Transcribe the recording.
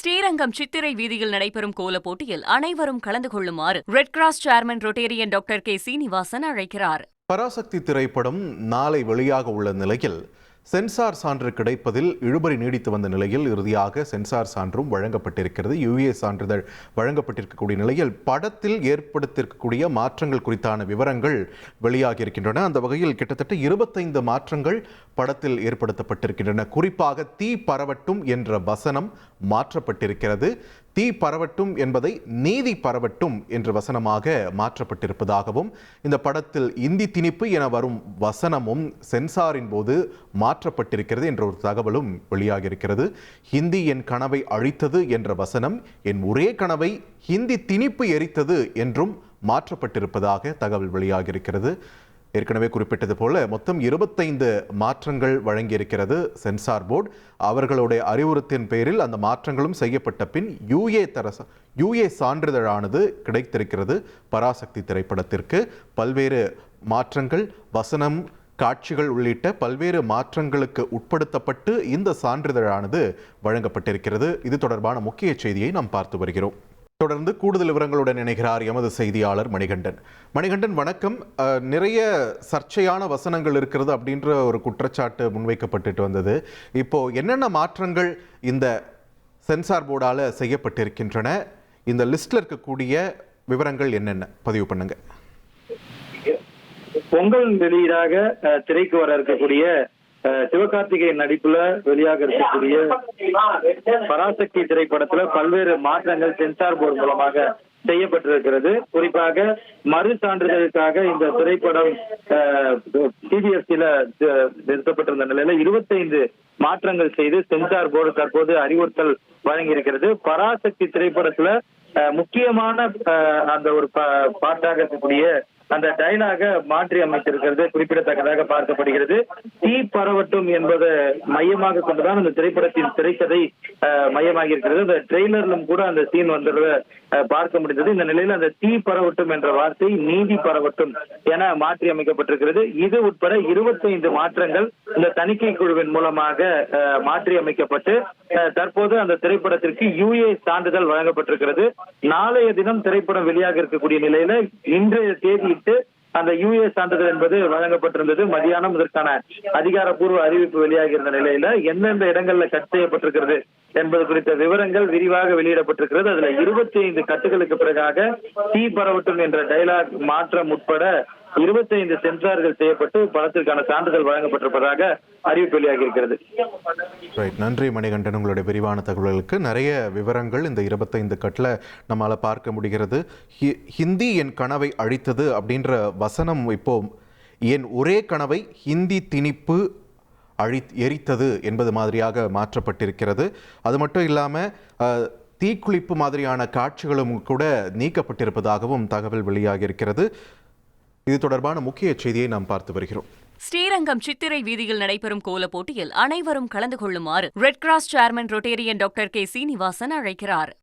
ஸ்ரீரங்கம் சித்திரை வீதியில் நடைபெறும் கோலப் போட்டியில் அனைவரும் கலந்து கொள்ளுமாறு red cross chairman Rotarian doctor K Srinivasan அழைக்கிறார். பராசக்தி திரைப்படம் நாளை வெளியாக உள்ள நிலையில் சென்சார் சான்று கிடைப்பதில் இழுபறி நீடித்து வந்த நிலையில் இறுதியாக சென்சார் சான்றும் வழங்கப்பட்டிருக்கிறது. யுஏ சான்றிதழ் வழங்கப்பட்டிருக்கக்கூடிய நிலையில் படத்தில் ஏற்படுத்தியிருக்கக்கூடிய மாற்றங்கள் குறித்தான விவரங்கள் வெளியாகி இருக்கின்றன. அந்த வகையில் கிட்டத்தட்ட 25 மாற்றங்கள் படத்தில் ஏற்படுத்தப்பட்டிருக்கின்றன. குறிப்பாக தீ பரவட்டும் என்ற வசனம் மாற்றப்பட்டிருக்கிறது. தீ பரவட்டும் என்பதை நீதி பரவட்டும் என்ற வசனமாக மாற்றப்பட்டிருப்பதாகவும், இந்த படத்தில் இந்தி திணிப்பு என வரும் வசனமும் சென்சாரின் போது மாற்றப்பட்டிருக்கிறது என்ற ஒரு தகவலும் வெளியாகியிருக்கிறது. ஹிந்தி என் கனவை அழித்தது என்ற வசனம் என் ஒரே கனவை ஹிந்தி திணிப்பு எரித்தது என்றும் மாற்றப்பட்டிருப்பதாக தகவல் வெளியாகியிருக்கிறது. ஏற்கனவே குறிப்பிட்டது போல மொத்தம் 25 மாற்றங்கள் வழங்கியிருக்கிறது சென்சார் போர்டு. அவர்களுடைய அறிவுறுத்தின் பேரில் அந்த மாற்றங்களும் செய்யப்பட்ட பின் யுஏ சான்றிதழானது கிடைத்திருக்கிறது. பராசக்தி திரைப்படத்திற்கு பல்வேறு மாற்றங்கள், வசனம், காட்சிகள் உள்ளிட்ட பல்வேறு மாற்றங்களுக்கு உட்படுத்தப்பட்டு இந்த சான்றிதழானது வழங்கப்பட்டிருக்கிறது. இது தொடர்பான முக்கிய செய்தியை நாம் பார்த்து வருகிறோம். தொடர்ந்து கூடுதல் விவரங்களுடன் இணைகிறார் எமது செய்தியாளர் மணிகண்டன். மணிகண்டன், வணக்கம். நிறைய சர்ச்சையான வசனங்கள் இருக்கிறது அப்படின்ற ஒரு குற்றச்சாட்டு முன்வைக்கப்பட்டு வந்தது. இப்போ என்னென்ன மாற்றங்கள் இந்த சென்சார் போர்டால செய்யப்பட்டிருக்கின்றன? இந்த லிஸ்ட்ல இருக்கக்கூடிய விவரங்கள் என்னென்ன பதிவு பண்ணுங்க. பொங்கல் வெளியீடாக திரைக்கு வர இருக்கக்கூடிய சிவகார்த்திகேயன் நடிப்புல வெளியாக இருக்கக்கூடிய பராசக்தி திரைப்படத்துல பல்வேறு மாற்றங்கள் சென்சார் போர்டு மூலமாக செய்யப்பட்டிருக்கிறது. குறிப்பாக மறு சான்றிதழுக்காக இந்த திரைப்படம் சிபிஎஸ்இல நிறுத்தப்பட்டிருந்த நிலையில 25 மாற்றங்கள் செய்து சென்சார் போர்டு தற்போது அறிவுறுத்தல் வழங்கியிருக்கிறது. பராசக்தி திரைப்படத்துல முக்கியமான அந்த ஒரு பாட்டாக இருக்கக்கூடிய அந்த டைலாக மாற்றி அமைத்திருக்கிறது குறிப்பிடத்தக்கதாக பார்க்கப்படுகிறது. தீ பரவட்டும் என்பதை மையமாக கொண்டுதான் அந்த திரைப்படத்தின் திரைக்கதை மையமாகி இருக்கிறது. அந்த ட்ரெய்லரிலும் கூட அந்த சீன் வந்ததை பார்க்க முடிந்தது. இந்த நிலையில் அந்த தீ பரவட்டும் என்ற வார்த்தை நீதி பரவட்டும் என மாற்றி அமைக்கப்பட்டிருக்கிறது. இது உட்பட 25 மாற்றங்கள் இந்த தணிக்கை குழுவின் மூலமாக மாற்றி அமைக்கப்பட்டு தற்போது அந்த திரைப்படத்திற்கு யுஏ சான்றிதழ் வழங்கப்பட்டிருக்கிறது. நாளைய தினம் திரைப்படம் வெளியாக இருக்கக்கூடிய நிலையில இன்றைய தேதியிட்டு அந்த யுஏ சான்றிதழ் என்பது வழங்கப்பட்டிருந்தது. மதியானம் இதற்கான அதிகாரப்பூர்வ அறிவிப்பு வெளியாகி இருந்த நிலையில எந்தெந்த இடங்கள்ல கட் செய்யப்பட்டிருக்கிறது என்பது குறித்த விவரங்கள் விரிவாக வெளியிடப்பட்டிருக்கிறது. அதுல 25 கட்டுகளுக்கு பிறகாக தீ பரவட்டும் என்ற டைலாக் மாற்றம் உட்பட 25 சென்சார்கள் செய்யப்பட்டு படத்திற்கான சான்றிதழ் வழங்கப்பட்டிருப்பதாக அறிவிப்பு வெளியாகி இருக்கிறது. நன்றி மணிகண்டன், உங்களுடைய விரிவான தகவல்களுக்கு. நிறைய விவரங்கள் இந்த 25 கட்டில் நம்மளால பார்க்க முடிகிறது. ஹிந்தி என் கனவை அழித்தது அப்படின்ற வசனம் இப்போ என் ஒரே கனவை ஹிந்தி திணிப்பு எரித்தது என்பது மாதிரியாக மாற்றப்பட்டிருக்கிறது. அது மட்டும் இல்லாமல் தீக்குளிப்பு மாதிரியான காட்சிகளும் கூட நீக்கப்பட்டிருப்பதாகவும் தகவல் வெளியாகியிருக்கிறது. இது தொடர்பான முக்கிய செய்தியை நாம் பார்த்து வருகிறோம். ஸ்ரீரங்கம் சித்திரை வீதியில் நடைபெறும் கோலப் போட்டியில் அனைவரும் கலந்து கொள்ளுமாறு red cross chairman Rotarian doctor K Srinivasan அழைக்கிறார்.